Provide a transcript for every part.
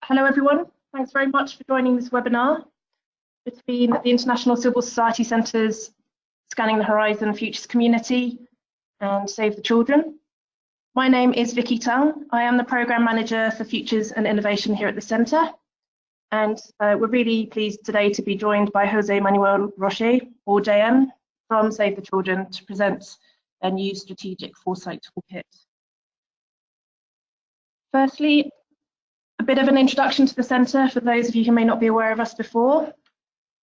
Hello everyone, thanks very much for joining this webinar between the International Civil Society Centre's Scanning the Horizon Futures Community and Save the Children. My name is Vicky Tung. I am the Programme Manager for Futures and Innovation here at the Centre, and we're really pleased today to be joined by Jose Manuel Roche, or JM, from Save the Children to present a new strategic foresight toolkit. Firstly, a bit of an introduction to the Centre for those of you who may not be aware of us before.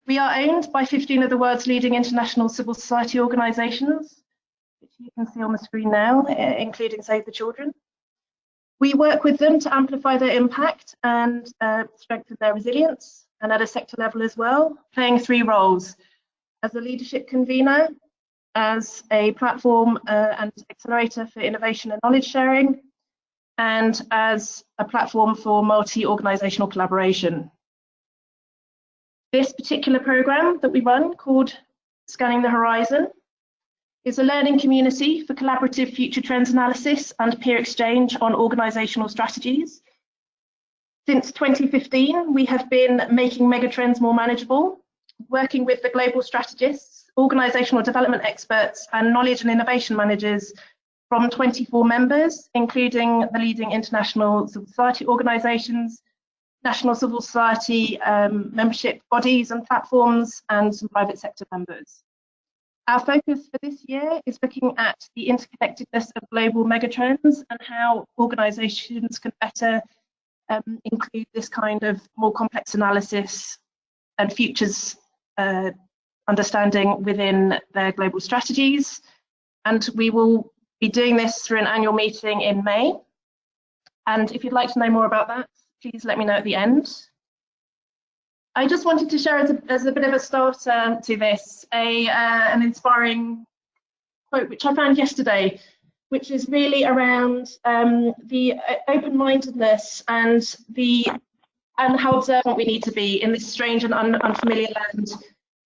We are owned by 15 of the world's leading international civil society organisations, which you can see on the screen now, including Save the Children. We work with them to amplify their impact and strengthen their resilience, and at a sector level as well, playing three roles: as a leadership convener, as a platform and accelerator for innovation and knowledge sharing, and as a platform for multi-organisational collaboration. This particular programme that we run, called Scanning the Horizon, is a learning community for collaborative future trends analysis and peer exchange on organisational strategies. Since 2015, we have been making megatrends more manageable, working with the global strategists, organisational development experts and knowledge and innovation managers from 24 members, including the leading international civil society organisations, national civil society membership bodies and platforms, and some private sector members. Our focus for this year is looking at the interconnectedness of global megatrends and how organisations can better include this kind of more complex analysis and futures understanding within their global strategies. And we will be doing this through an annual meeting in May. And if you'd like to know more about that, please let me know at the end. I just wanted to share as a bit of a starter to this, an inspiring quote which I found yesterday, which is really around the open-mindedness and how observant we need to be in this strange and unfamiliar land,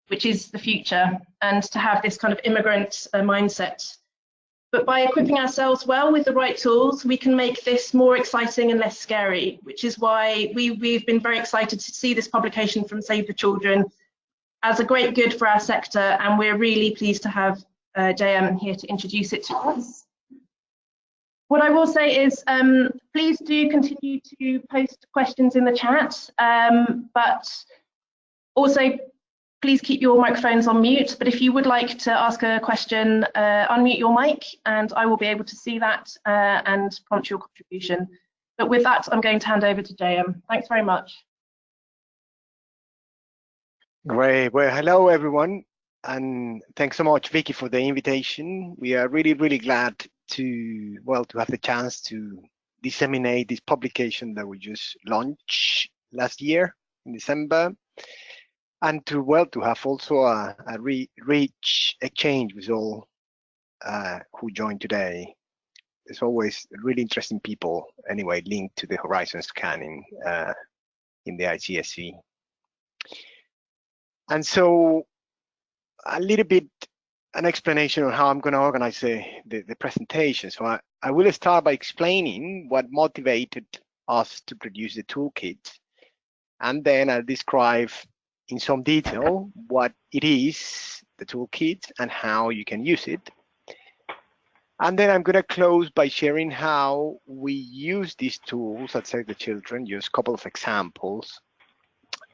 which is the future, and to have this kind of immigrant mindset. But by equipping ourselves well with the right tools, we can make this more exciting and less scary, which is why we've been very excited to see this publication from Save the Children as a great good for our sector, and we're really pleased to have JM here to introduce it to us. What I will say is, please do continue to post questions in the chat, but also please keep your microphones on mute. But if you would like to ask a question, unmute your mic and I will be able to see that and prompt your contribution. But with that, I'm going to hand over to JM. Thanks very much. Great. Well, hello, everyone. And thanks so much, Vicky, for the invitation. We are really, really glad to have the chance to disseminate this publication that we just launched last year in December. And to have also a rich exchange with all who joined today. There's always really interesting people, anyway, linked to the horizon scanning in the ICSC. And so a little bit an explanation on how I'm going to organize the presentation. So I will start by explaining what motivated us to produce the toolkit, and then I'll describe in some detail what it is, the toolkit, and how you can use it. And then I'm going to close by sharing how we use these tools at Save the Children, just a couple of examples,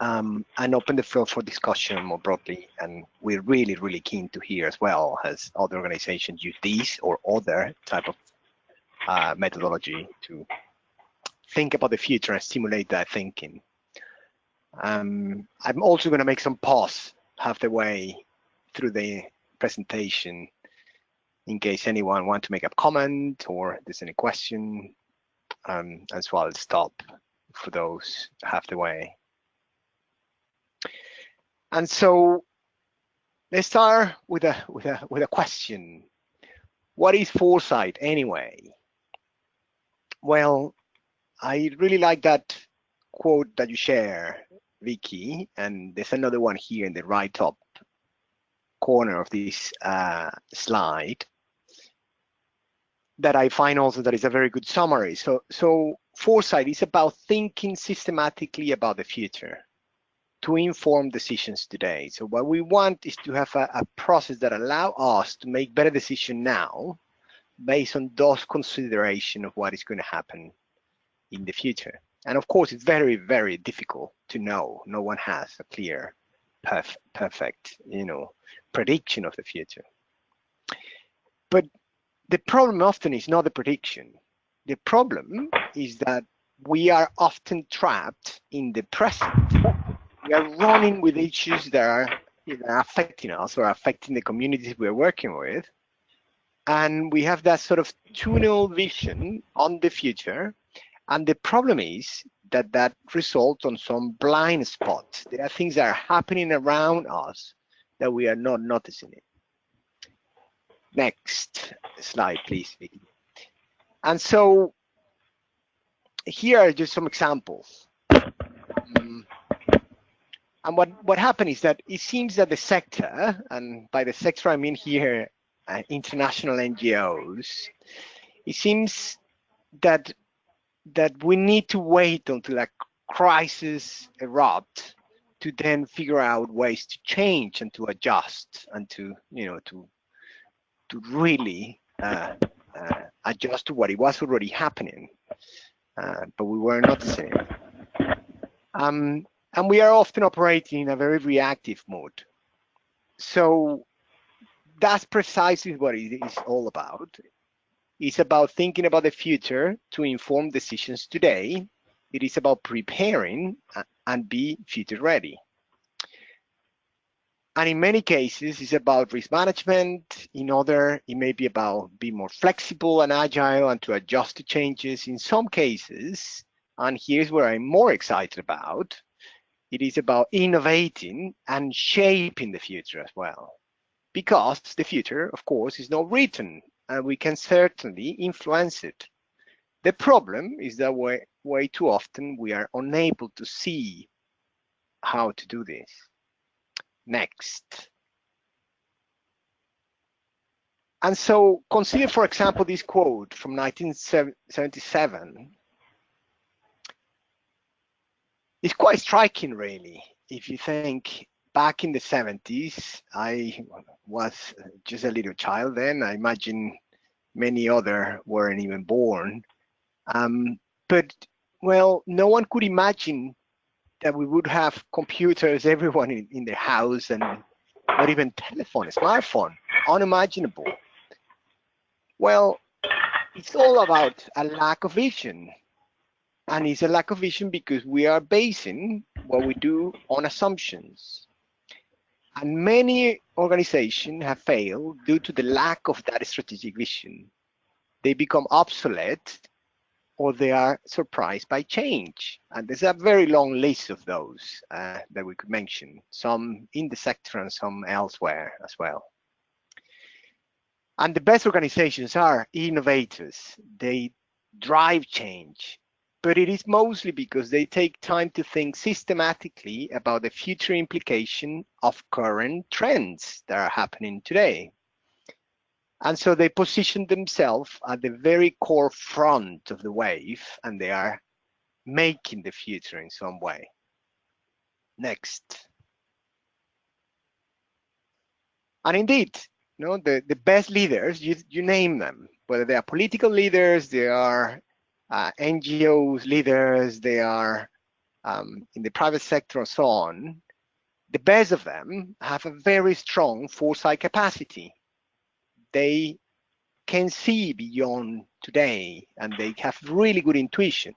and open the floor for discussion more broadly. And we're really, really keen to hear as well as other organizations use these or other type of methodology to think about the future and stimulate that thinking. I'm also going to make some pause half the way through the presentation in case anyone wants to make a comment or there's any question, as well. I'll stop for those half the way. And so let's start with a question. What is foresight anyway? Well, I really like that quote that you share, Vicky, and there's another one here in the right top corner of this slide that I find also that is a very good summary. So foresight is about thinking systematically about the future to inform decisions today. So what we want is to have a process that allows us to make better decisions now based on those considerations of what is going to happen in the future. And of course, it's very, very difficult to know. No one has a clear, perfect, prediction of the future. But the problem often is not the prediction. The problem is that we are often trapped in the present. We are running with issues that are affecting us or affecting the communities we're working with. And we have that sort of tunnel vision on the future. And the problem is that results on some blind spots. There are things that are happening around us that we are not noticing it. Next slide, please, Vicky. And so here are just some examples. And what happened is that it seems that the sector, and by the sector I mean here international NGOs, it seems that we need to wait until a crisis erupts to then figure out ways to change and to adjust and to really adjust to what it was already happening, but we were not seeing it. And we are often operating in a very reactive mode. So that's precisely what it is all about. It's about thinking about the future to inform decisions today. It is about preparing and be future ready. And in many cases, it's about risk management. In other, it may be about being more flexible and agile and to adjust to changes. In some cases, and here's where I'm more excited about, it is about innovating and shaping the future as well. Because the future, of course, is not written, and we can certainly influence it. The problem is that way too often we are unable to see how to do this. Next. And so consider, for example, this quote from 1977. It's quite striking, really, if you think back in the 70s, I was just a little child then. I imagine many other weren't even born. But, well, no one could imagine that we would have computers, everyone in their house, and not even telephone, smartphone, unimaginable. Well, it's all about a lack of vision. And it's a lack of vision because we are basing what we do on assumptions. And many organizations have failed due to the lack of that strategic vision. They become obsolete or they are surprised by change. And there's a very long list of those that we could mention, some in the sector and some elsewhere as well. And the best organizations are innovators. They drive change. But it is mostly because they take time to think systematically about the future implication of current trends that are happening today. And so they position themselves at the very core front of the wave, and they are making the future in some way. Next. And indeed, the best leaders, you name them, whether they are political leaders, they are NGOs leaders, they are in the private sector and so on, the best of them have a very strong foresight capacity. They can see beyond today and they have really good intuition.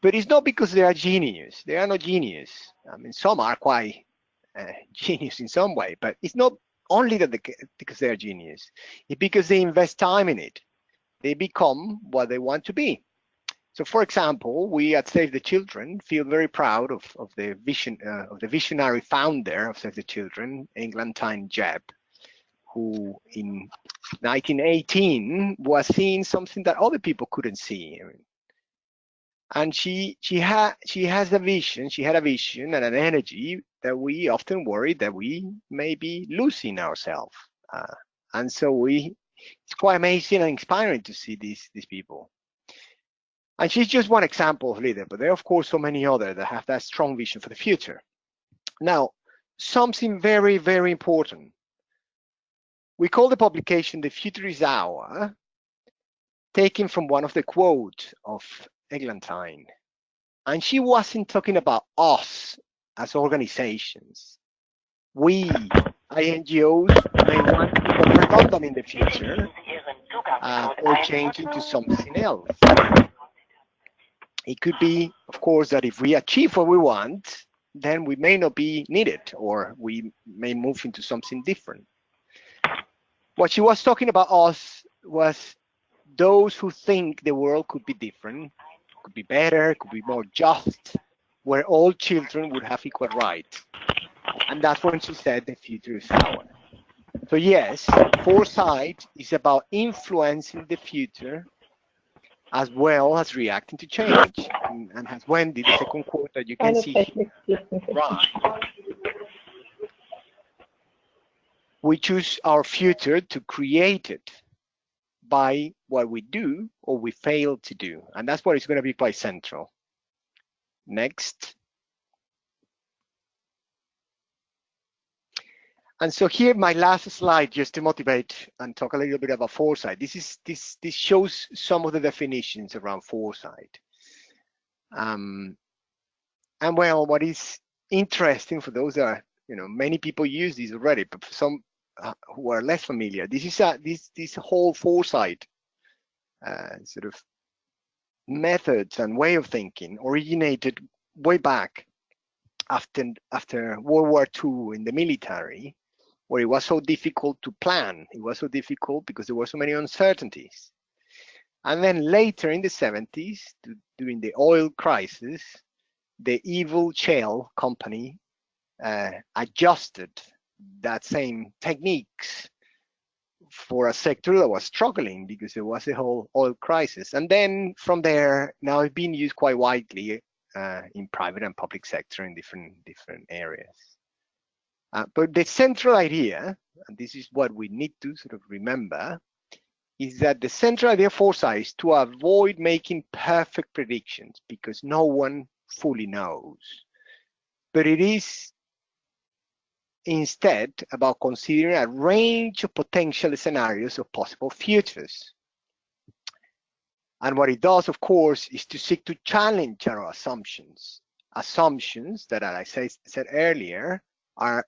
But it's not because they are genius. They are not genius. I mean, some are quite genius in some way, but it's not only that because they are genius. It's because they invest time in it. They become what they want to be. So, for example, we at Save the Children feel very proud of the vision of the visionary founder of Save the Children, Eglantine Jebb, who in 1918 was seeing something that other people couldn't see. And she has a vision. She had a vision and an energy that we often worry that we may be losing ourselves. And so it's quite amazing and inspiring to see these people. And she's just one example of leader, but there are of course so many others that have that strong vision for the future. Now, something very, very important. We call the publication "The Future is Our," taken from one of the quotes of Eglantine. And she wasn't talking about us as organizations. We, INGOs, may want to become redundant in the future or change into something else. It could be, of course, that if we achieve what we want, then we may not be needed, or we may move into something different. What she was talking about us was those who think the world could be different, could be better, could be more just, where all children would have equal rights. And that's when she said the future is ours. So yes, foresight is about influencing the future as well as reacting to change. And as Wendy, the second quote that you can see here, right. We choose our future to create it by what we do or we fail to do. And that's what is going to be quite central. Next. And so here, my last slide, just to motivate and talk a little bit about foresight. This shows some of the definitions around foresight. And well, what is interesting for those that are, many people use these already, but for some who are less familiar, this is this whole foresight sort of methods and way of thinking originated way back after World War II in the military, where it was so difficult to plan. It was so difficult because there were so many uncertainties. And then later in the 70s, during the oil crisis, the evil shell company adjusted that same techniques for a sector that was struggling because there was a whole oil crisis. And then from there, now it's being used quite widely in private and public sector in different areas. But the central idea, and this is what we need to sort of remember, is that the central idea of foresight is to avoid making perfect predictions because no one fully knows. But it is instead about considering a range of potential scenarios of possible futures. And what it does, of course, is to seek to challenge our assumptions. Assumptions that, as I said earlier, are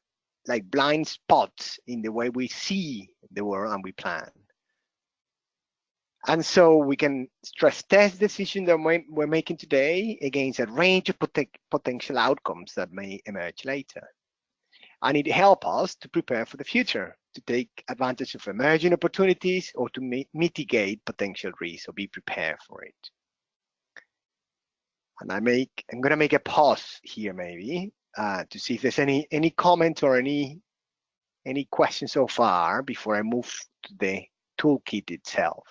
like blind spots in the way we see the world and we plan. And so we can stress test decisions that we're making today against a range of potential outcomes that may emerge later. And it helps us to prepare for the future, to take advantage of emerging opportunities or to mitigate potential risks or be prepared for it. And I'm going to make a pause here maybe to see if there's any comment or any questions so far before I move to the toolkit itself.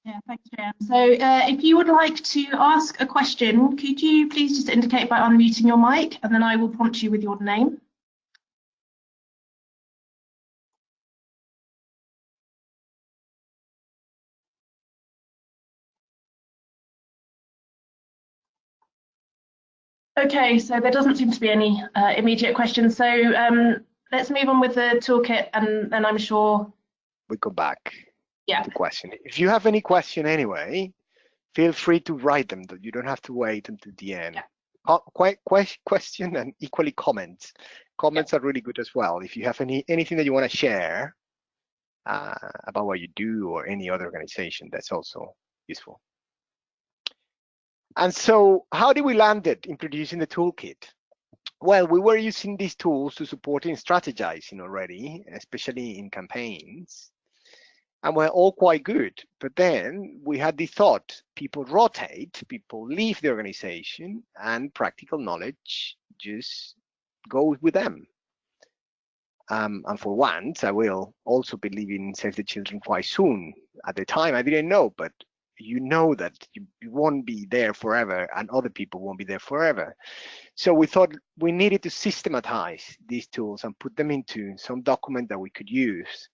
Yeah, thanks, Jan. So if you would like to ask a question, could you please just indicate by unmuting your mic, and then I will prompt you with your name. Okay, so there doesn't seem to be any immediate questions. So let's move on with the toolkit, and then I'm sure we go back. Yeah. The question. If you have any question anyway, feel free to write them. You don't have to wait until the end. Yeah. Question and equally comments. Comments are really good as well. If you have anything that you want to share about what you do or any other organization, that's also useful. And so how did we land it in producing the toolkit? Well, we were using these tools to support in strategizing already, especially in campaigns. And we're all quite good. But then we had the thought, people rotate, people leave the organization, and practical knowledge just goes with them. And for once, I will also be leaving Save the Children quite soon. At the time, I didn't know, but you know that you won't be there forever and other people won't be there forever. So we thought we needed to systematize these tools and put them into some document that we could use.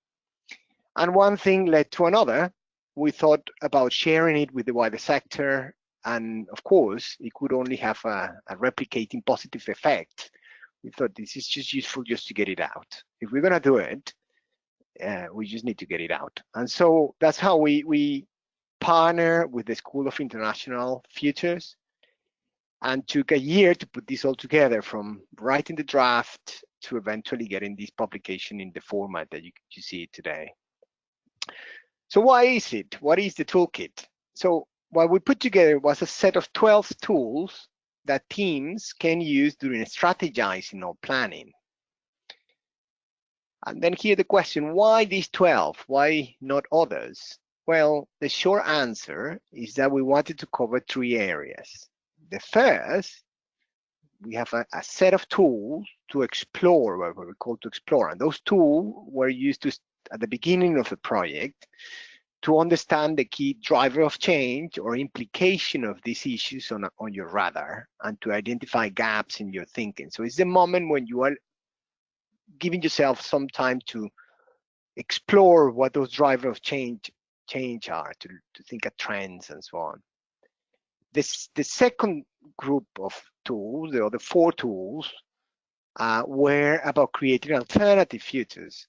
And one thing led to another, we thought about sharing it with the wider sector, and of course, it could only have a replicating positive effect. We thought this is just useful just to get it out. If we're gonna do it, we just need to get it out. And so that's how we partner with the School of International Futures, and took a year to put this all together, from writing the draft to eventually getting this publication in the format that you see it today. So why is it? What is the toolkit? So what we put together was a set of 12 tools that teams can use during strategizing or planning. And then here the question, why these 12? Why not others? Well, the short answer is that we wanted to cover 3 areas. The first, we have a set of tools to explore, what we call to explore. And those tools were used at the beginning of the project to understand the key driver of change or implication of these issues on your radar, and to identify gaps in your thinking. So it's the moment when you are giving yourself some time to explore what those drivers of change are, to think of trends and so on. The second group of tools, the other 4 tools, were about creating alternative futures.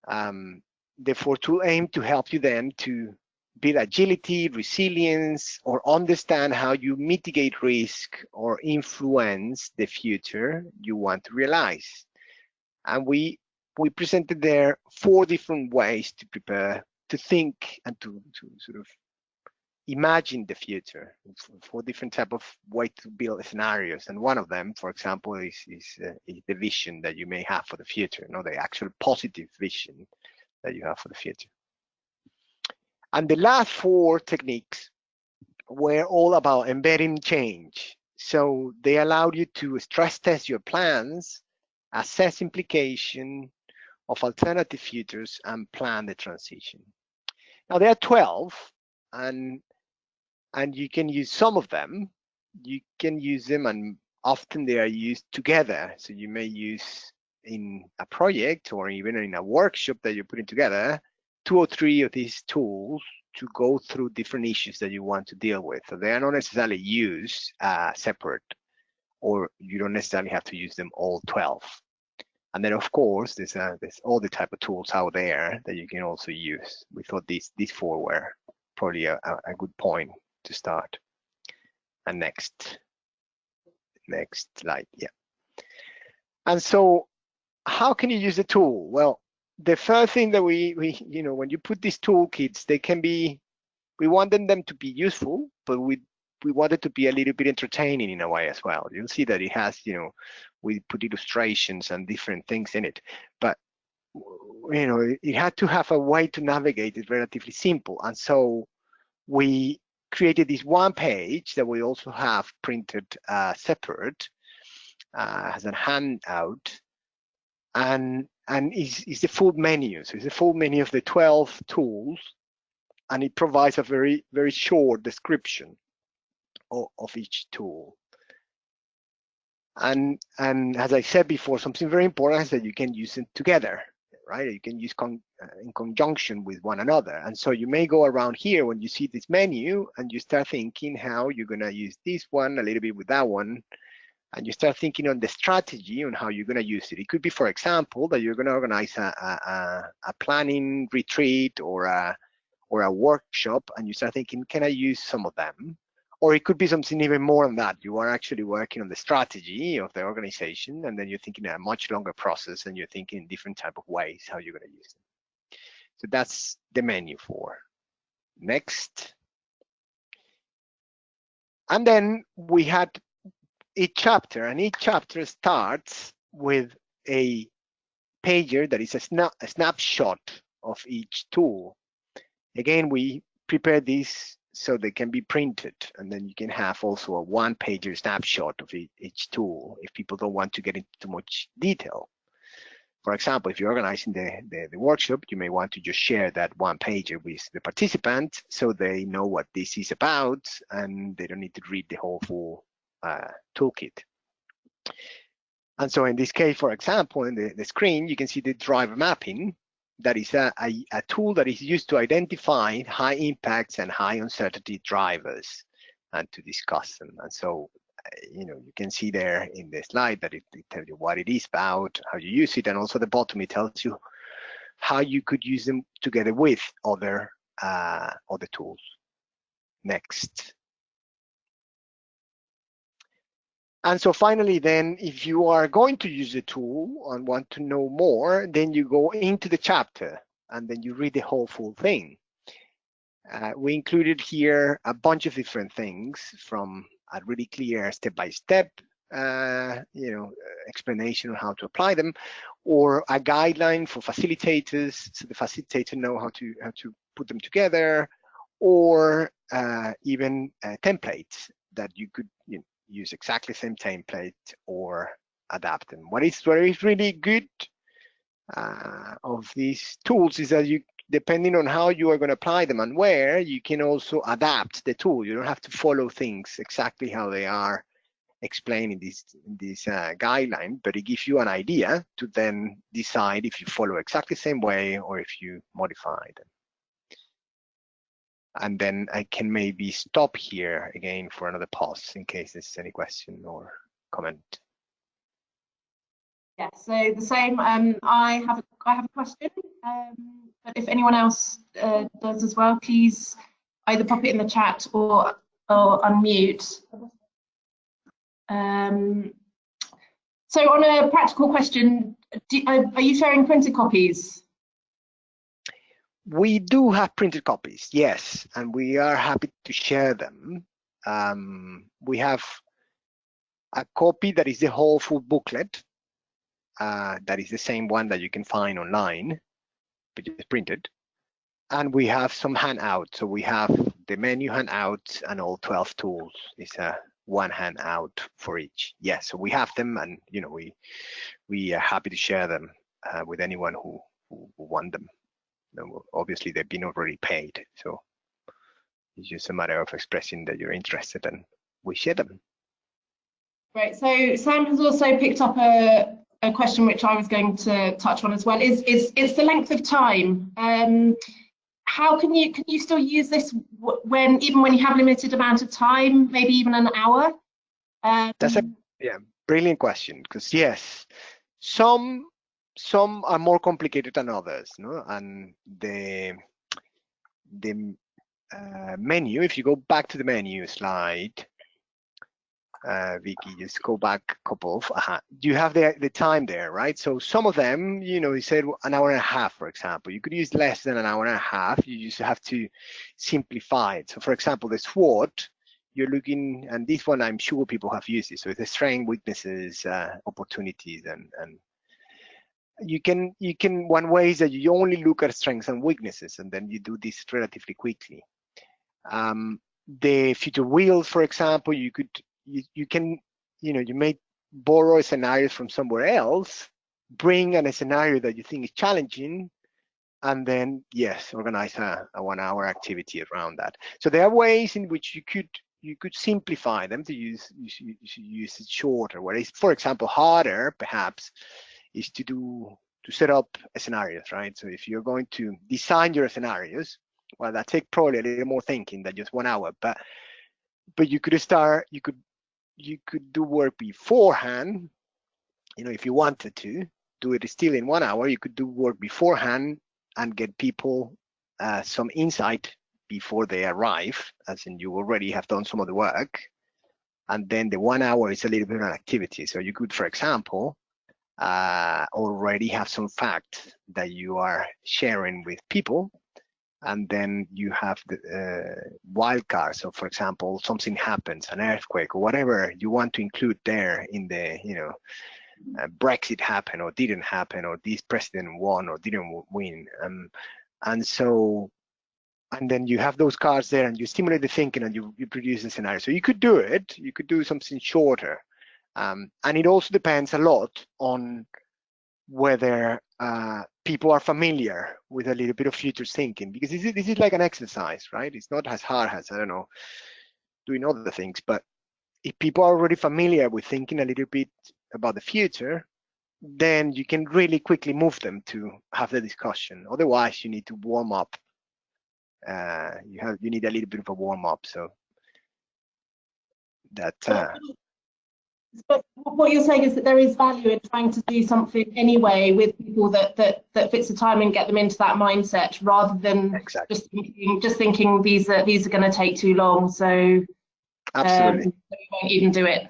The 4 tools aim to help you then to build agility, resilience, or understand how you mitigate risk or influence the future you want to realize. And we presented there 4 different ways to prepare, to think, and to sort of imagine the future, 4 different type of way to build scenarios. And one of them, for example, is the vision that you may have for the future, the actual positive vision that you have for the future. And the last 4 techniques were all about embedding change. So they allowed you to stress test your plans, assess implication of alternative futures, and plan the transition. Now there are 12, and you can use some of them. You can use them, and often they are used together. So you may use in a project or even in a workshop that you're putting together 2 or 3 of these tools to go through different issues that you want to deal with. So they are not necessarily used separate, or you don't necessarily have to use them all 12. And then of course there's all the type of tools out there that you can also use. We thought these 4 were probably a good point to start. And next slide, yeah. And so how can you use the tool? Well, the first thing that we when you put these toolkits, we wanted them to be useful, but we wanted to be a little bit entertaining in a way as well. You'll see that it has, we put illustrations and different things in it, but it had to have a way to navigate it relatively simple. And so we created this one page that we also have printed separate as a handout, and is the full menu. So it's the full menu of the 12 tools, and it provides a very, very short description of each tool. And as I said before, something very important is that you can use them together, right? You can use in conjunction with one another. And so you may go around here when you see this menu and you start thinking how you're going to use this one a little bit with that one, and you start thinking on the strategy on how you're going to use it. It could be, for example, that you're going to organize a planning retreat or a workshop, and you start thinking, can I use some of them? Or it could be something even more than that. You are actually working on the strategy of the organization, and then you're thinking a much longer process, and you're thinking in different type of ways how you're going to use them. So that's the menu for. Next. And then we had each chapter, and each chapter starts with a pager that is a snapshot of each tool. Again, we prepare these so they can be printed, and then you can have also a one-pager snapshot of each tool if people don't want to get into too much detail. For example, if you're organizing the workshop, you may want to just share that one-pager with the participants so they know what this is about, and they don't need to read the whole full toolkit. And so in this case, for example, in the screen, you can see the driver mapping. that is a tool that is used to identify high impacts and high uncertainty drivers and to discuss them. And so, you can see there in the slide that it tells you what it is about, how you use it, and also the bottom it tells you how you could use them together with other tools. Next. And so finally, then, if you are going to use the tool and want to know more, then you go into the chapter and then you read the whole full thing. We included here a bunch of different things, from a really clear step-by-step, explanation on how to apply them, or a guideline for facilitators, so the facilitator know how to put them together, or even templates that you could use exactly the same template or adapt them. What is really good of these tools is that you, depending on how you are going to apply them and where, you can also adapt the tool. You don't have to follow things exactly how they are explained in this guideline, but it gives you an idea to then decide if you follow exactly the same way or if you modify them. And then I can maybe stop here again for another pause in case there's any question or comment. Yeah, so the same. I have a question, but if anyone else does as well, please either pop it in the chat or unmute. So on a practical question, are you sharing printed copies? We do have printed copies, yes, and we are happy to share them. We have a copy that is the whole full booklet. That is the same one that you can find online, but it's printed. And we have some handouts. So we have the menu handout and all 12 tools. It's one handout for each. Yes, so we have them, and we are happy to share them with anyone who want them. Obviously, they've been already paid, so it's just a matter of expressing that you're interested, and we share them. Great. So Sam has also picked up a question which I was going to touch on as well. Is the length of time? How can you still use this even when you have limited amount of time, maybe even an hour? That's a brilliant question, because yes, some are more complicated than others, no? And the menu, if you go back to the menu slide, Vicky, just go back a couple of, you have the time there, right? So some of them, you said an hour and a half, for example. You could use less than an hour and a half. You just have to simplify it. So for example, the SWOT, you're looking, and this one I'm sure people have used it. So it's the strengths, weaknesses, opportunities, and you can one way is that you only look at strengths and weaknesses, and then you do this relatively quickly. The future wheels, for example, you can you may borrow scenarios from somewhere else, bring a scenario that you think is challenging, and then yes, organize a 1 hour activity around that. So there are ways in which you could simplify them to use it shorter. What is, for example, harder perhaps is to set up scenarios, right? So if you're going to design your scenarios, well, that takes probably a little more thinking than just 1 hour, but you could start, you could do work beforehand, if you wanted to do it still in 1 hour. You could do work beforehand and get people some insight before they arrive, as in you already have done some of the work, and then the 1 hour is a little bit of an activity. So you could, for example, already have some facts that you are sharing with people, and then you have the wild card. So for example, something happens, an earthquake or whatever you want to include there in the, Brexit happened or didn't happen, or this president won or didn't win. And then you have those cards there, and you stimulate the thinking, and you produce a scenario. So you could do it, you could do something shorter. And it also depends a lot on whether people are familiar with a little bit of future thinking, because this is like an exercise, right? It's not as hard as, I don't know, doing other things, but if people are already familiar with thinking a little bit about the future, then you can really quickly move them to have the discussion. Otherwise, you need to warm up. You need a little bit of a warm up. So that. But what you're saying is that there is value in trying to do something anyway with people that fits the time and get them into that mindset, rather than Exactly. just thinking these are going to take too long, so Absolutely. we won't even do it.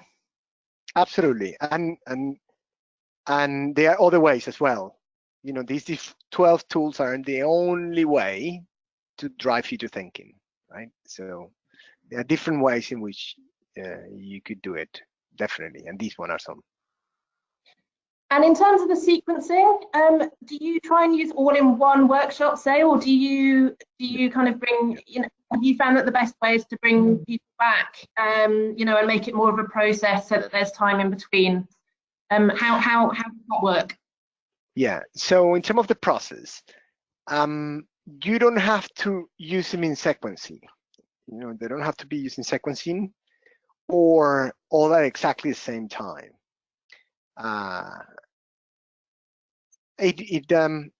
Absolutely, and there are other ways as well. You know, these 12 tools aren't the only way to drive future thinking, right? So there are different ways in which you could do it, definitely, and these one are some. And in terms of the sequencing, do you try and use all in one workshop, say, or do you kind of bring, you know, have you found that the best way is to bring people back, you know, and make it more of a process so that there's time in between? How does that work? Yeah, so in terms of the process, you don't have to use them in sequencing. You know, they don't have to be used in sequencing or all at exactly the same time. The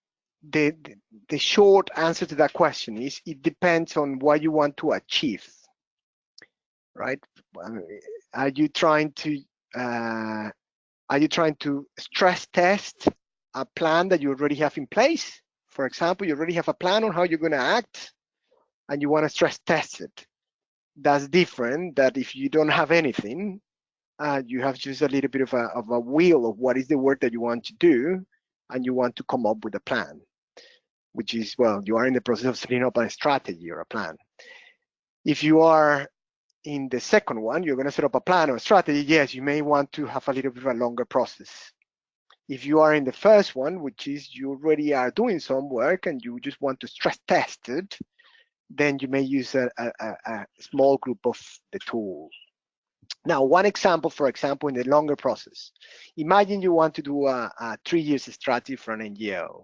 short answer to that question is it depends on what you want to achieve, right? Are you trying to stress test a plan that you already have in place? For example, you already have a plan on how you're going to act, and you want to stress test it. That's different than if you don't have anything. You have just a little bit of a wheel of what is the work that you want to do, and you want to come up with a plan, which is, well, you are in the process of setting up a strategy or a plan. If you are in the second one, you're going to set up a plan or a strategy, yes, you may want to have a little bit of a longer process. If you are in the first one, which is you already are doing some work and you just want to stress test it, then you may use a small group of the tool. Now, one example, for example, in the longer process, imagine you want to do a 3-year strategy for an NGO.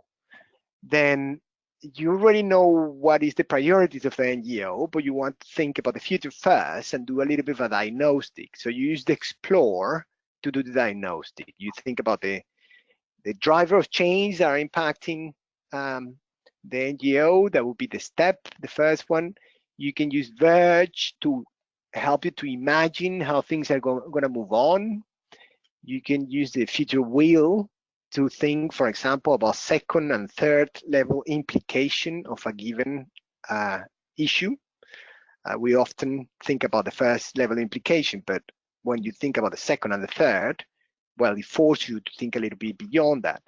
Then you already know what is the priorities of the NGO, but you want to think about the future first and do a little bit of a diagnostic. So you use the explore to do the diagnostic. You think about the driver of change that are impacting the NGO. That would be the step, the first one. You can use Verge to help you to imagine how things are going to move on. You can use the future wheel to think, for example, about second and third level implication of a given issue. We often think about the first level implication, but when you think about the second and the third, well, it forces you to think a little bit beyond that.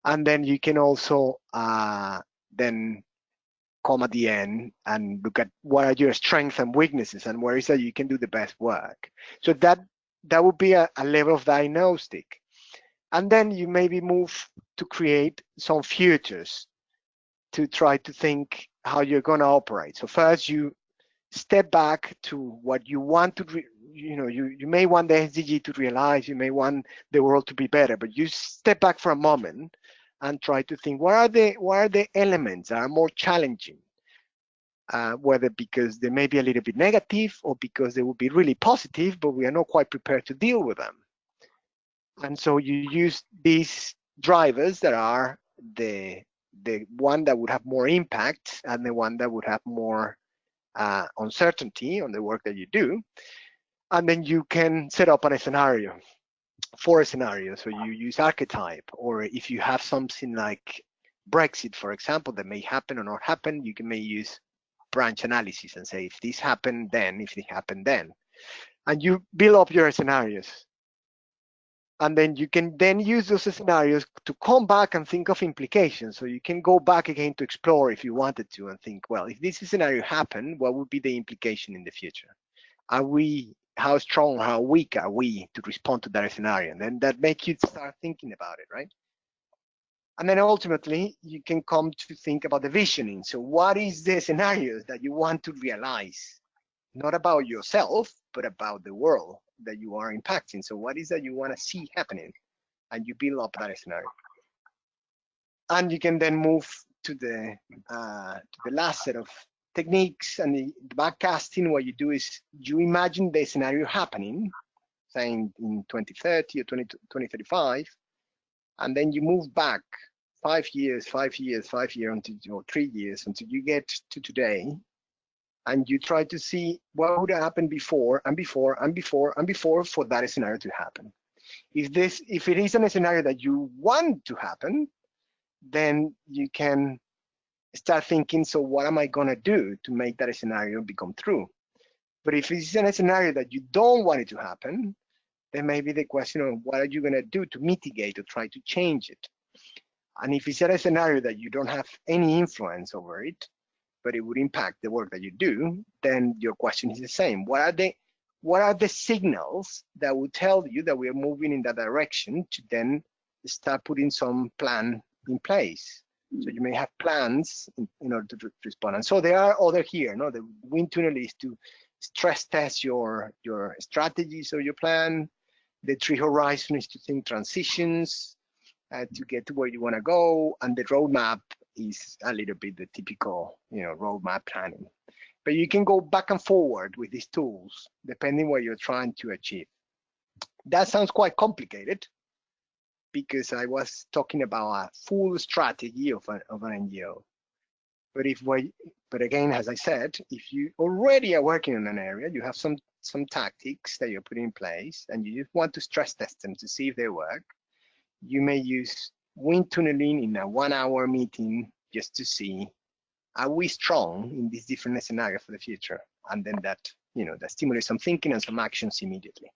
And then you can also then come at the end and look at what are your strengths and weaknesses and where is that you can do the best work. So that would be a level of diagnostic. And then you maybe move to create some futures to try to think how you're going to operate. So first you step back to what you want to, you may want the SDG to realize, you may want the world to be better, but you step back for a moment and try to think what are the elements that are more challenging, whether because they may be a little bit negative or because they will be really positive, but we are not quite prepared to deal with them. And so you use these drivers that are the one that would have more impact and the one that would have more uncertainty on the work that you do. And then you can set up a scenario for a scenario. So you use archetype, or if you have something like Brexit, for example, that may happen or not happen, you may use branch analysis and say, if this happened, then, if it happened, then. And you build up your scenarios. And then you can then use those scenarios to come back and think of implications. So you can go back again to explore if you wanted to and think, well, if this scenario happened, what would be the implication in the future? How strong, how weak are we to respond to that scenario? And then that makes you start thinking about it, right? And then ultimately, you can come to think about the visioning. So what is the scenarios that you want to realize? Not about yourself, but about the world that you are impacting. So what is that you want to see happening? And you build up that scenario. And you can then move to the last set of techniques and the backcasting. What you do is you imagine the scenario happening, saying in 2030 or 2035, and then you move back 5 years, 5 years, 5 years, until, or 3 years, until you get to today, and you try to see what would have happened before and before and before and before for that scenario to happen. If it is a scenario that you want to happen, then you can start thinking, so what am I gonna do to make that scenario become true? But if it's a scenario that you don't want it to happen, then maybe the question of what are you gonna do to mitigate or try to change it? And if it's a scenario that you don't have any influence over it, but it would impact the work that you do, then your question is the same. What are the signals that would tell you that we are moving in that direction to then start putting some plan in place? So you may have plans in order to respond. And so there are other here. No, the wind tunnel is to stress test your strategies or your plan. The tree horizon is to think transitions to get to where you want to go, and the roadmap is a little bit the typical, roadmap planning. But you can go back and forward with these tools depending what you're trying to achieve. That sounds quite complicated because I was talking about a full strategy of an NGO. But again, as I said, if you already are working in an area, you have some tactics that you're putting in place, and you just want to stress test them to see if they work, you may use wind tunneling in a 1-hour meeting just to see, are we strong in these different scenarios for the future? And then that stimulates some thinking and some actions immediately.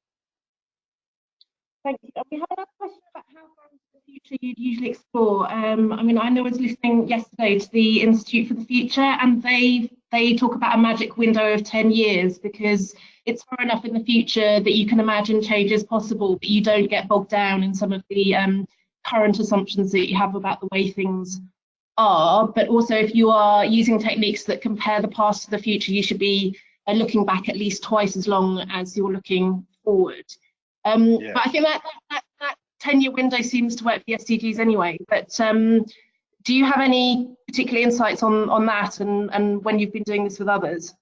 Thank you. We have another question about how far into the future you'd usually explore. I mean, I was listening yesterday to the Institute for the Future, and they talk about a magic window of 10 years because it's far enough in the future that you can imagine changes possible, but you don't get bogged down in some of the current assumptions that you have about the way things are. But also, if you are using techniques that compare the past to the future, you should be looking back at least twice as long as you're looking forward. Yeah. But I think that 10-year window seems to work for the SDGs anyway. But do you have any particular insights on that and when you've been doing this with others?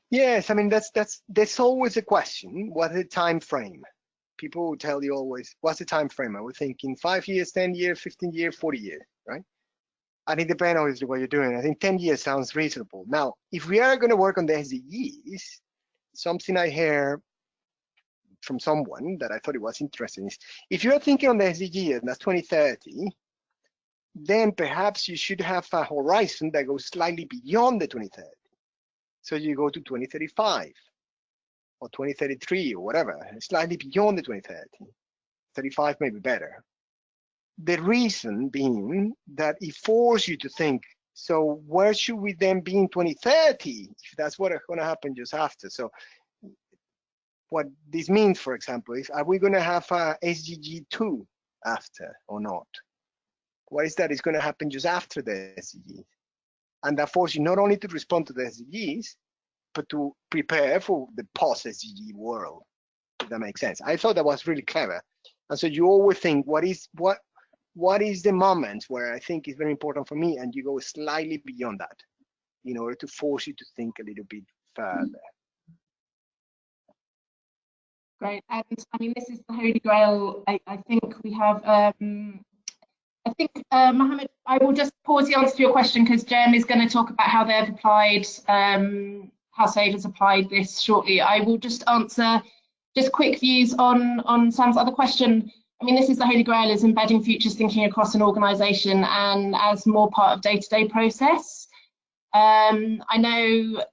Yes, I mean, there's always a question. What is the time frame? People will tell you always, what's the time frame? I was thinking 5 years, 10 years, 15 years, 40 years, right? And it depends obviously what you're doing. I think 10 years sounds reasonable. Now, if we are going to work on the SDGs, something I hear from someone that I thought it was interesting is, if you're thinking on the SDGs, and that's 2030, then perhaps you should have a horizon that goes slightly beyond the 2030. So you go to 2035 or 2033 or whatever, slightly beyond the 2030. 35 may be better. The reason being that it forces you to think, so where should we then be in 2030 if that's what's going to happen just after? So what this means, for example, is, are we going to have a SDG 2 after or not? What is that is going to happen just after the SDGs? And that forces you not only to respond to the SDGs, but to prepare for the post-SDG world, if that makes sense. I thought that was really clever. And so you always think, what is the moment where I think is very important for me? And you go slightly beyond that in order to force you to think a little bit further. Great. And I mean, this is the Holy Grail. I think we have, Mohammed, I will just pause the answer to your question because Jem is going to talk about how they've applied, how SAVE has applied this shortly. I will just answer just quick views on Sam's other question. I mean, this is the Holy Grail, is embedding futures thinking across an organisation and as more part of day-to-day process. I know,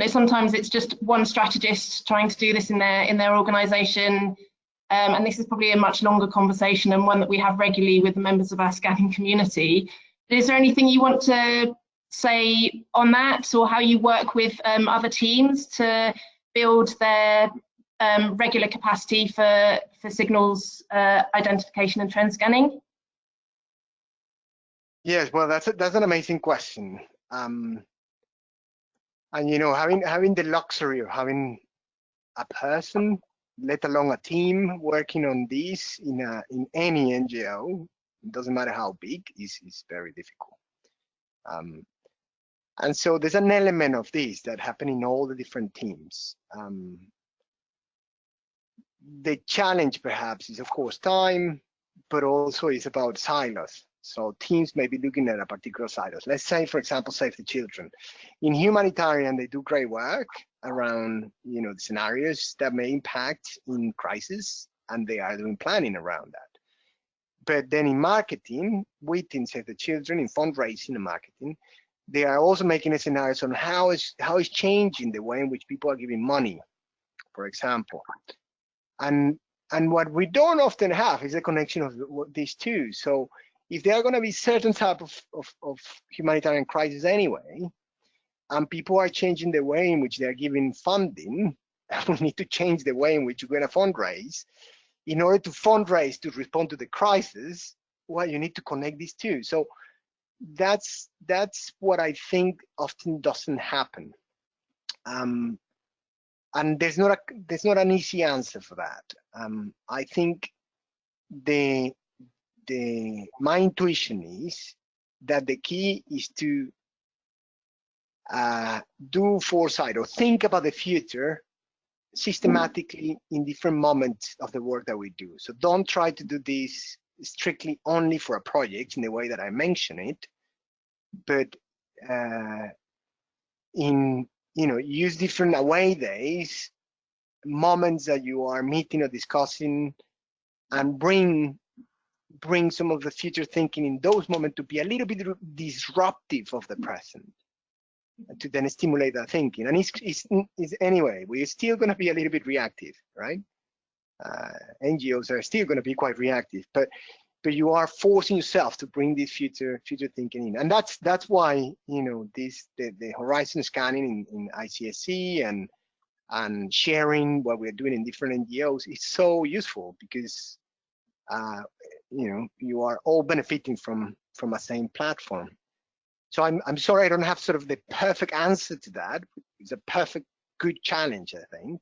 sometimes it's just one strategist trying to do this in their organisation. And this is probably a much longer conversation and one that we have regularly with the members of our scanning community. But is there anything you want to say on that, or how you work with other teams to build their regular capacity for signals identification and trend scanning? Yes, well, that's an amazing question. And having the luxury of having a person, let alone a team, working on this in any NGO, it doesn't matter how big, is very difficult. And so there's an element of this that happen in all the different teams. The challenge perhaps is, of course, time. but also it's about silos. So teams may be looking at a particular silos. Let's say, for example, Save the Children. In humanitarian, they do great work around, the scenarios that may impact in crisis, and they are doing planning around that. But then in marketing, within Save the Children, in fundraising and marketing, they are also making a scenarios on how is changing the way in which people are giving money, for example. And what we don't often have is a connection of these two. So if there are going to be certain type of humanitarian crisis anyway, and people are changing the way in which they are giving funding, we need to change the way in which you're going to fundraise. In order to fundraise to respond to the crisis, well, you need to connect these two. So that's what I think often doesn't happen. And there's not an easy answer for that. I think my intuition is that the key is to do foresight or think about the future systematically in different moments of the work that we do. So don't try to do this strictly only for a project in the way that I mentioned it, but use different away days, moments that you are meeting or discussing, and bring some of the future thinking in those moments to be a little bit disruptive of the present, to then stimulate that thinking. And it's anyway, we're still going to be a little bit reactive, right? NGOs are still going to be quite reactive, but you are forcing yourself to bring this future thinking in, and that's why the horizon scanning in ICSC and sharing what we're doing in different NGOs is so useful, because you are all benefiting from a same platform. So I'm sorry I don't have sort of the perfect answer to that. It's a perfect good challenge, I think.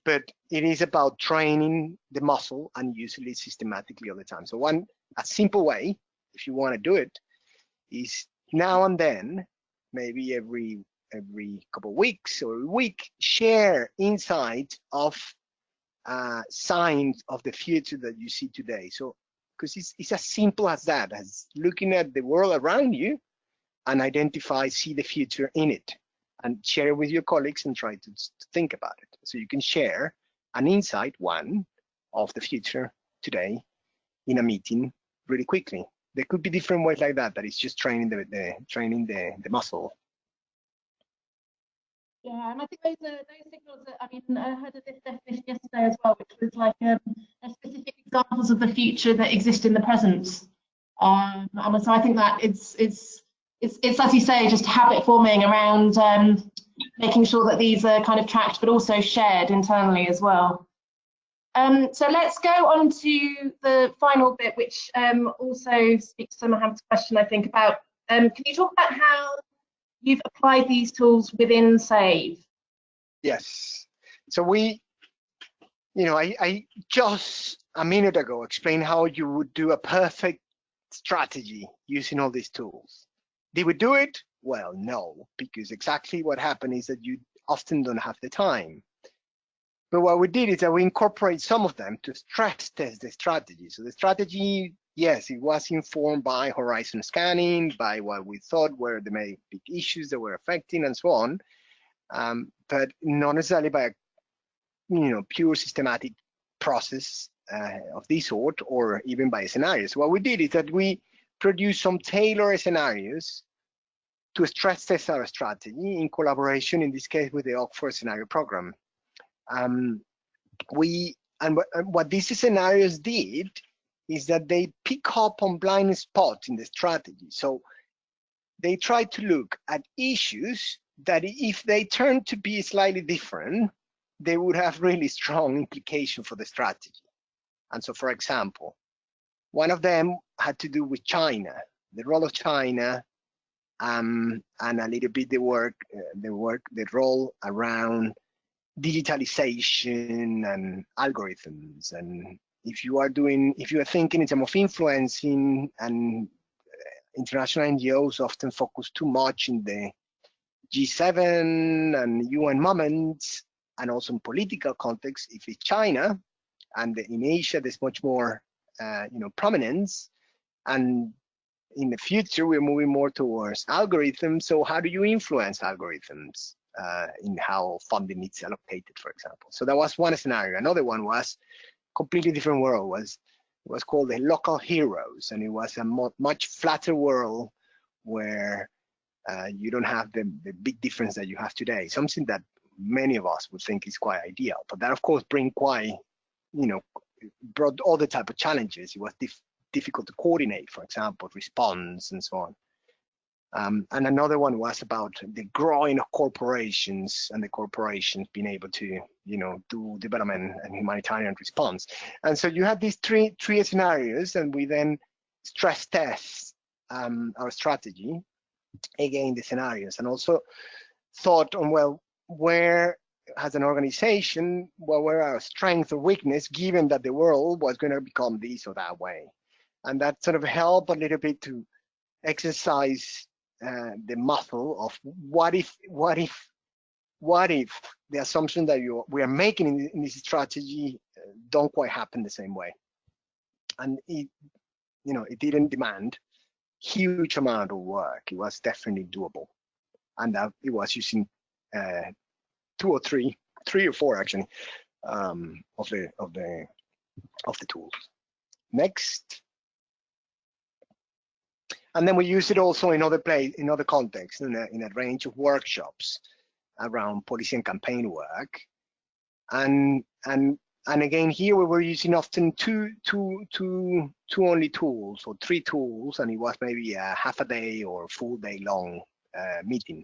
But it is about training the muscle and using it systematically all the time. So a simple way, if you want to do it, is now and then, maybe every couple of weeks or a week, share insight of signs of the future that you see today. So, because it's as simple as that, as looking at the world around you and see the future in it, and share it with your colleagues and try to think about it. So you can share an insight, one, of the future today in a meeting really quickly. There could be different ways like that. That is just training the muscle. Yeah, and I think those signals that, I heard of this definition yesterday as well, which was like specific examples of the future that exist in the present. And so I think that it's as you say, just habit forming around making sure that these are kind of tracked, but also shared internally as well. So let's go on to the final bit, which also speaks to Mohammed's question, I think, about can you talk about how you've applied these tools within SAVE? Yes. So I just a minute ago explained how you would do a perfect strategy using all these tools. Did we do it? Well, no, because exactly what happened is that you often don't have the time. But what we did is that we incorporate some of them to stress test the strategy. So the strategy, yes, it was informed by horizon scanning, by what we thought were the main big issues that were affecting and so on, but not necessarily by a pure systematic process of this sort, or even by scenarios. What we did is that we produced some tailored scenarios to stress test our strategy in collaboration, in this case, with the Oxford Scenario Program. What these scenarios did is that they pick up on blind spots in the strategy. So they try to look at issues that, if they turn to be slightly different, they would have really strong implication for the strategy. And so, for example, one of them had to do with China, the role of China, and a little bit the role around digitalization and algorithms. And if you are thinking in terms of influencing, and international NGOs often focus too much in the G7 and UN moments, and also in political context, if it's China, and in Asia there's much more prominence. And in the future, we're moving more towards algorithms. So how do you influence algorithms in how funding is allocated, for example? So that was one scenario. Another one was completely different world. It was called the local heroes, and it was a much flatter world where you don't have the big difference that you have today. Something that many of us would think is quite ideal, but that of course brought all the type of challenges. It was difficult to coordinate, for example, response and so on. And another one was about the growing of corporations and the corporations being able to, do development and humanitarian response. And so you have these three scenarios, and we then stress test our strategy again the scenarios, and also thought on, well, where as an organization, what were our strength or weakness, given that the world was going to become this or that way. And that sort of helped a little bit to exercise the muscle of what if the assumption that we are making in this strategy don't quite happen the same way. And it didn't demand huge amount of work. It was definitely doable, and it was using 2 or 3 or 4 actually of the tools. Next. And then we use it also in other contexts, in a range of workshops around policy and campaign work. And again, here we were using often two only tools or 3 tools, and it was maybe a half a day or full day long meeting.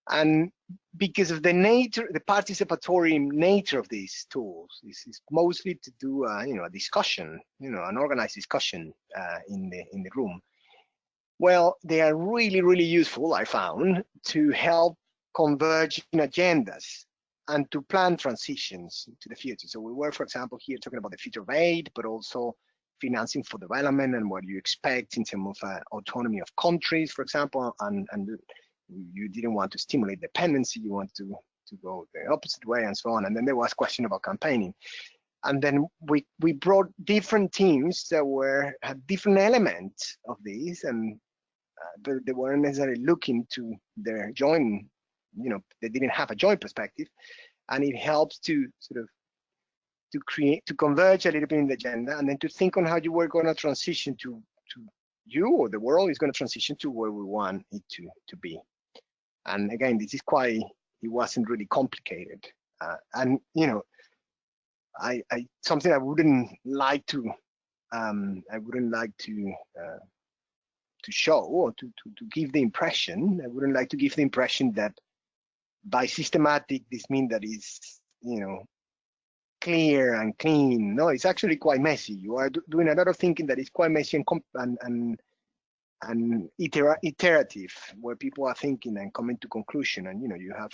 And because of the nature, the participatory nature of these tools, this is mostly to do a discussion, an organized discussion in the room. Well, they are really, really useful, I found, to help converge in agendas and to plan transitions to the future. So we were, for example, here talking about the future of aid, but also financing for development and what you expect in terms of autonomy of countries, for example, and you didn't want to stimulate dependency, you want to go the opposite way and so on. And then there was a question about campaigning. And then we brought different teams that had different elements of these, and they weren't necessarily looking to their joint, they didn't have a joint perspective, and it helps to sort of to converge a little bit in the agenda, and then to think on how you were going to transition to you, or the world is going to transition to where we want it to be. And again, this is it wasn't really complicated, and something I wouldn't like to show or to give the impression. I wouldn't like to give the impression that by systematic this means that it's clear and clean. No, it's actually quite messy. You are doing a lot of thinking that is quite messy and iterative, where people are thinking and coming to conclusion, and you have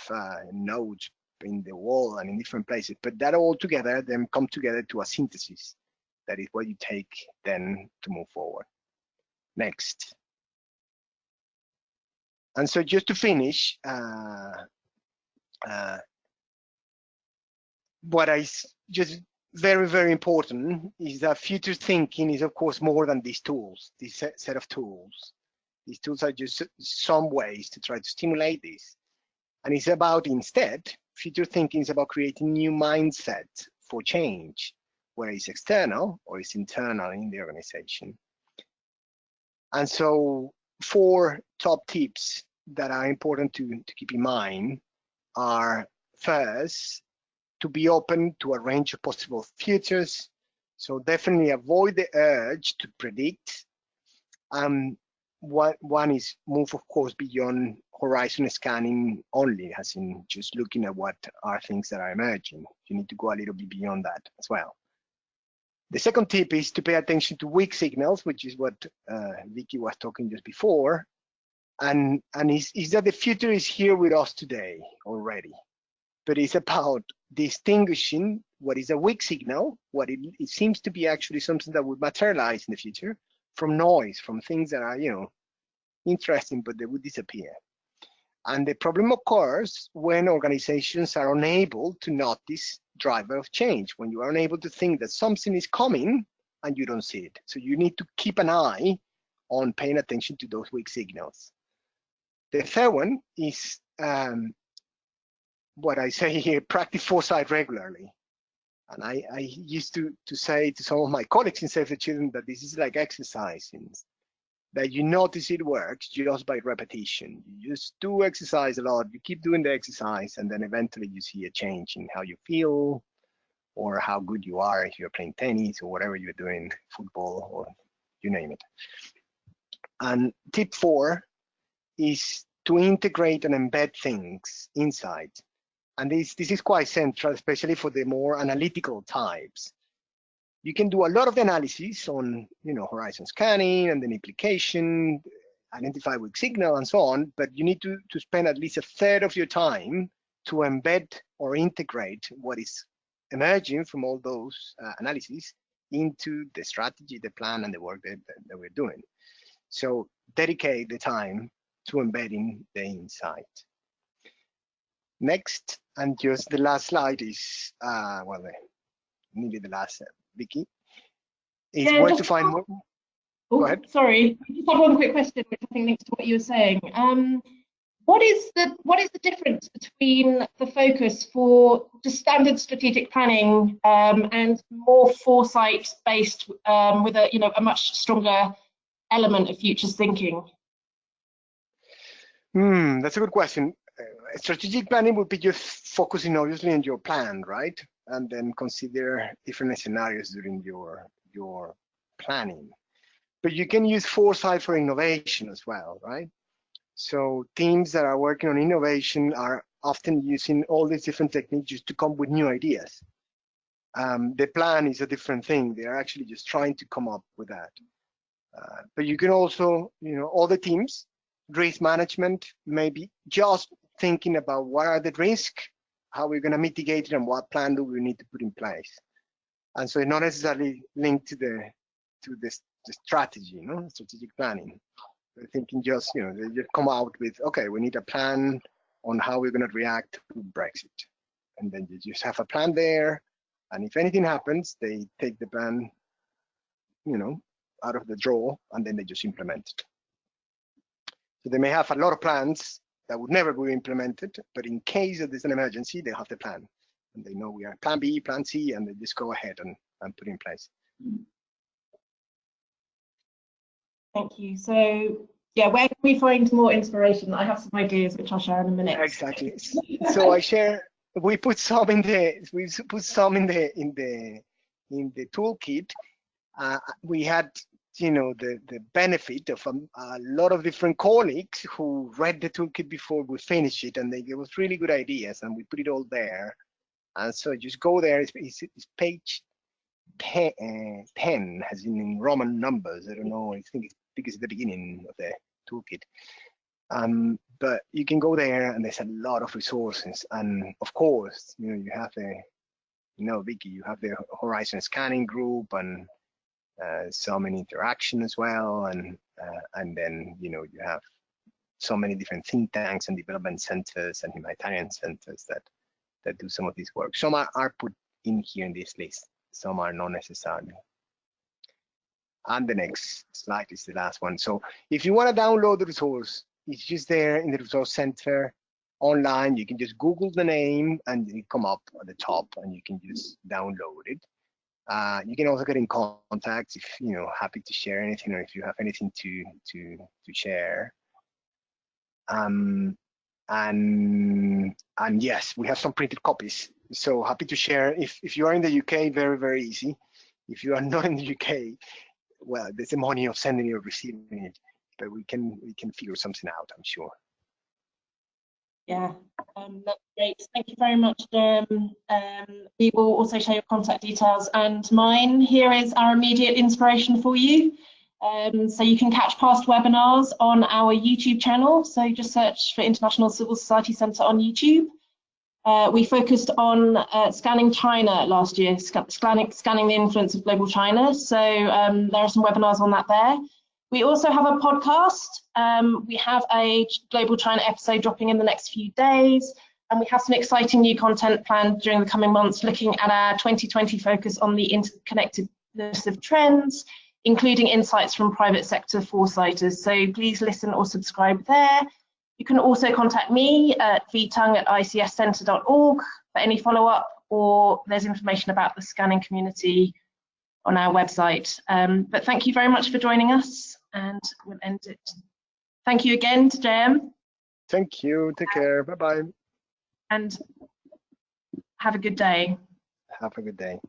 nodes in the wall and in different places, but that all together then come together to a synthesis. That is what you take then to move forward. Next. And so just to finish, what is just very, very important is that future thinking is, of course, more than these tools, this set of tools. These tools are just some ways to try to stimulate this. And it's about, instead, future thinking is about creating new mindset for change, whether it's external or it's internal in the organization. And so 4 top tips that are important to keep in mind are, first, to be open to a range of possible futures. So definitely avoid the urge to predict. One is move, of course, beyond horizon scanning only, as in just looking at what are things that are emerging. You need to go a little bit beyond that as well. The second tip is to pay attention to weak signals, which is what Vicky was talking just before, and is that the future is here with us today already. But it's about distinguishing what is a weak signal, what it seems to be actually something that would materialize in the future, from noise, from things that are interesting, but they would disappear. And the problem occurs when organizations are unable to notice driver of change, when you are unable to think that something is coming and you don't see it. So you need to keep an eye on paying attention to those weak signals. The third one is what I say here, practice foresight regularly. And I used to say to some of my colleagues in Save the Children that this is like exercising, that you notice it works just by repetition. You just do exercise a lot, you keep doing the exercise, and then eventually you see a change in how you feel or how good you are if you're playing tennis or whatever you're doing, football, or you name it. And tip 4 is to integrate and embed things inside. And this is quite central, especially for the more analytical types. You can do a lot of the analysis on, horizon scanning and then implication, identify weak signal and so on, but you need to spend at least a third of your time to embed or integrate what is emerging from all those analyses into the strategy, the plan, and the work that we're doing. So dedicate the time to embedding the insight. Next, and just the last slide is, nearly the last, Vicky, is where to find more. Go ahead. Sorry, I just have one quick question, which I think links to what you were saying. What is the difference between the focus for just standard strategic planning and more foresight-based with a much stronger element of futures thinking? That's a good question. Strategic planning would be just focusing obviously on your plan, right? And then consider different scenarios during your planning. But you can use foresight for innovation as well, right? So teams that are working on innovation are often using all these different techniques just to come with new ideas. The plan is a different thing. They're actually just trying to come up with that. But you can also, all the teams, risk management, maybe just thinking about what are the risks, how we're going to mitigate it, and what plan do we need to put in place. And so it's not necessarily linked to the strategy, strategic planning. They're thinking just, they just come out with, okay, we need a plan on how we're going to react to Brexit. And then you just have a plan there. And if anything happens, they take the plan, out of the drawer, and then they just implement it. So they may have a lot of plans that would never be implemented, but in case that there's an emergency, they have the plan. And they know we are plan B, plan C, and they just go ahead and put in place. Thank you. So, yeah, where can we find more inspiration? I have some ideas which I'll share in a minute. Exactly. So we put some in the toolkit. We had, the benefit of a lot of different colleagues who read the toolkit before we finished it, and they gave us really good ideas, and we put it all there. And so just go there. It's page 10, has in Roman numbers. I don't know. I think it's because it's the beginning of the toolkit. But you can go there, and there's a lot of resources. And of course, you have the, Vicky, you have the horizon scanning group and some interaction as well, and then you have so many different think tanks and development centers and humanitarian centers that do some of this work. Some are put in here in this list, some are not necessarily. And the next slide is the last one. So if you want to download the resource, it's just there in the resource center online. You can just Google the name and it come up at the top, and you can just download it. You can also get in contact if happy to share anything, or if you have anything to share. And yes, we have some printed copies, so happy to share. If you are in the UK, very, very easy. If you are not in the UK, well, there's the money of sending it or receiving it, but we can figure something out, I'm sure. Yeah, that's great. Thank you very much, Jim. We will also share your contact details and mine. Here is our immediate inspiration for you. So you can catch past webinars on our YouTube channel. So just search for International Civil Society Centre on YouTube. We focused on scanning China last year, scanning the influence of global China. So there are some webinars on that there. We also have a podcast. We have a Global China episode dropping in the next few days, and we have some exciting new content planned during the coming months, looking at our 2020 focus on the interconnected list of trends, including insights from private sector foresighters. So please listen or subscribe there. You can also contact me at vtung@icscentre.org for any follow-up, or there's information about the scanning community on our website. But thank you very much for joining us, and we'll end it. Thank you again to JM. Thank you. Take care. Bye-bye. And have a good day. Have a good day.